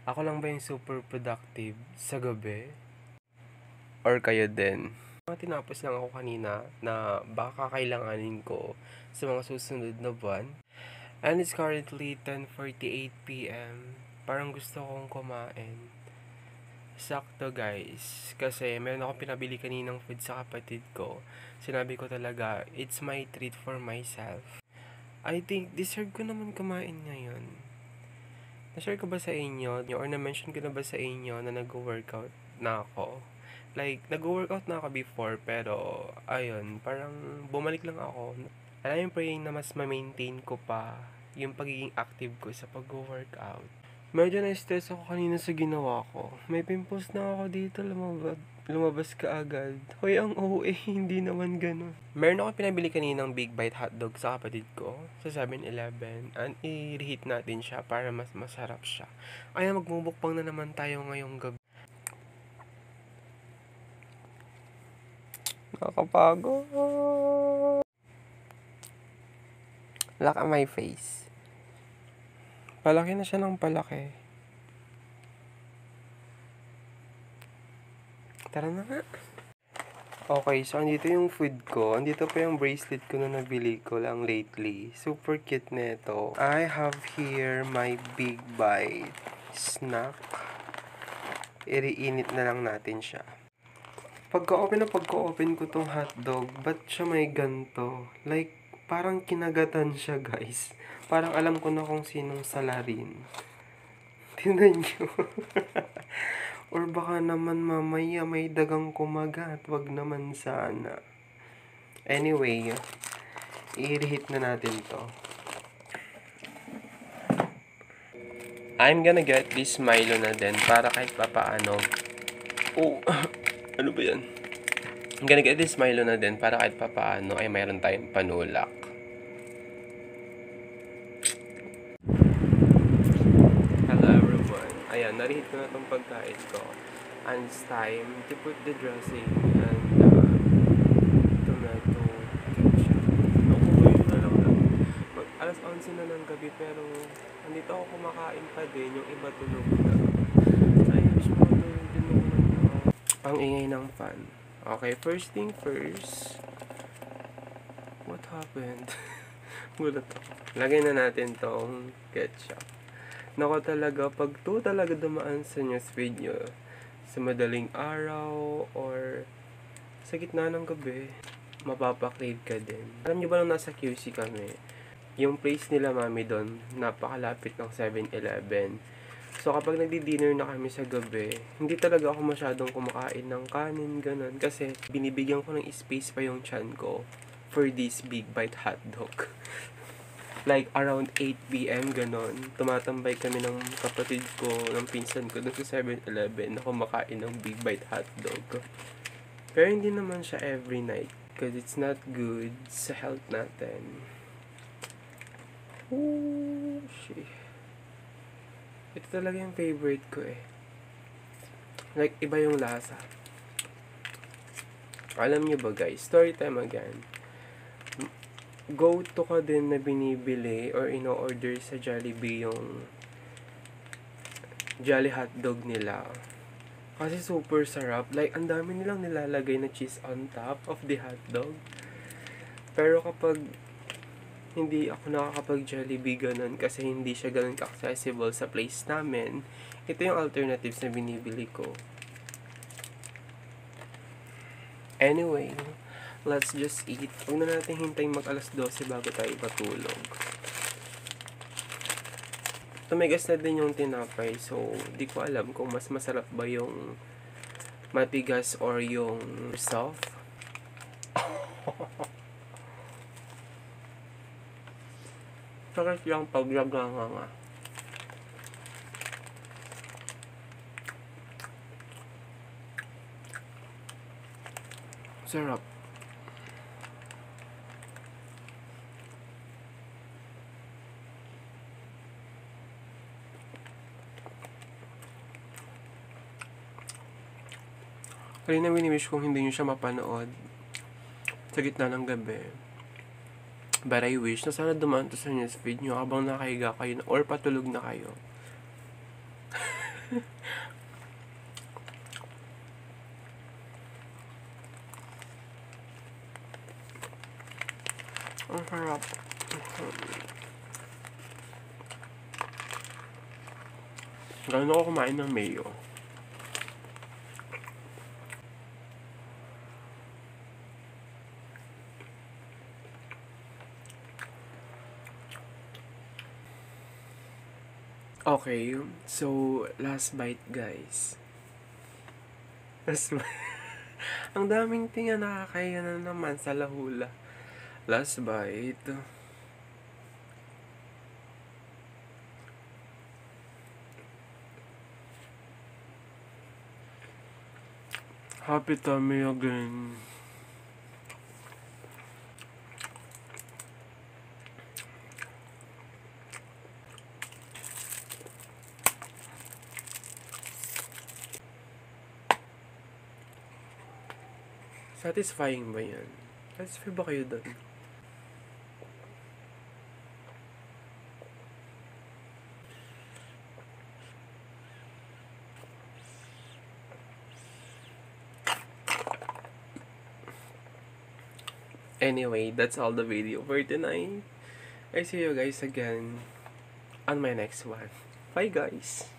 Ako lang ba yung super productive sa gabi? Or kayo din? Tinapos lang ako kanina na baka kakailanganin ko sa mga susunod na buwan. And it's currently 10:48 p.m. Parang gusto kong kumain. Sakto guys. Kasi meron akong pinabili kaninang food sa kapatid ko. Sinabi ko talaga, it's my treat for myself. I think deserve ko naman kumain ngayon. Na-share ko ba sa inyo or na-mention ko na ba sa inyo na nag-workout na ako? Like, nag-workout na ako before pero ayun, parang bumalik lang ako. Alam yung praying na mas ma-maintain ko pa yung pagiging active ko sa pag-workout. Medyo na-stress ako kanina sa ginawa ko. May pimples na ako dito, lumabas ka agad. Hoy, ang OA, hindi naman ganun. Meron ako pinabili kaninang Big Bite hotdog sa kapatid ko sa 7-Eleven. And i-reheat natin siya para mas masarap siya. Kaya magmumukbang na naman tayo ngayong gabi. Nakakapagod. Look at my face. Palaki na siya ng palaki. Tara na nga. Okay, so andito yung food ko. Andito pa yung bracelet ko na nabili ko lang lately. Super cute nito. I have here my Big Bite snack. Iriinit na lang natin siya. Pagka-open ko tong hotdog, ba't siya may ganto? Like, parang kinagatan siya, guys. Parang alam ko na kung sinong salarin. Tingnan nyo. Or baka naman mamaya may dagang kumagat. Wag naman sana. Anyway, i-reheat na natin to. I'm gonna get this Milo na din para kahit papaano. Oh, ano ba yan? I'm gonna get this Milo na din para kahit papaano ay mayroon tayong panulak. Hello everyone. Ayan, na-reheat ko na itong pagkain ko. And it's time to put the dressing and tomato ketchup. Ako ngayon na lang na. Alas 11 na ng gabi pero andito ako kumakain pa din. Yung iba tulog na. Ay, wish mo tulog din ako ng ang ingay ng fan. Okay, first thing first. What happened? Gulat ako. Lagay na natin tong ketchup. Nako talaga, pag to talaga dumaan sa newsfeed nyo, sa madaling araw or sa gitna ng gabi, mapapakrave ka din. Alam nyo ba nung nasa QC kami, yung place nila mami doon, napakalapit ng 7-Eleven. So kapag nagdi-dinner na kami sa gabi, hindi talaga ako masyadong kumakain ng kanin, ganun. Kasi binibigyan ko ng space pa yung tiyan ko for this Big Bite hotdog. Like around 8 p.m. ganon, tumatambay kami ng kapatid ko, ng pinsan ko doon sa 7-Eleven na kumakain ng Big Bite hotdog. Pero hindi naman siya every night because it's not good sa health natin. Oh, shit. Ito talaga yung favorite ko eh. Like, iba yung lasa. Alam nyo ba guys, story time again. Go-to ka din na binibili or ino-order sa Jollibee yung Jolly hotdog nila. Kasi super sarap. Like, ang dami nilang nilalagay na cheese on top of the hotdog. Pero kapag hindi ako nakakapag-Jollibee ganun kasi hindi siya ganun accessible sa place namin, ito yung alternatives na binibili ko. Anyway, let's just eat. Huwag na natin hintayin mag-alas 12 bago tayo patulog. Tumigas na din yung tinapay, so di ko alam kung mas masarap ba yung matigas or yung soft. Sakit lang pag nga. Sarap. Kanina wini-wish kong hindi nyo siya mapanood sa gitna ng gabi. But I wish na sana dumaan to sa newsfeed nyo habang nakahiga kayo or patulog na kayo. Ang harap. Gano'n ako kumain ng mayo. Okay, so last bite guys. Last bite. Ang daming tinga, nakakaya na naman sa lahula. Last bite. Happy tummy again. Satisfying ba yan? Satisfy ba kayo doon? Anyway, that's all the video for tonight. I see you guys again on my next one. Bye guys!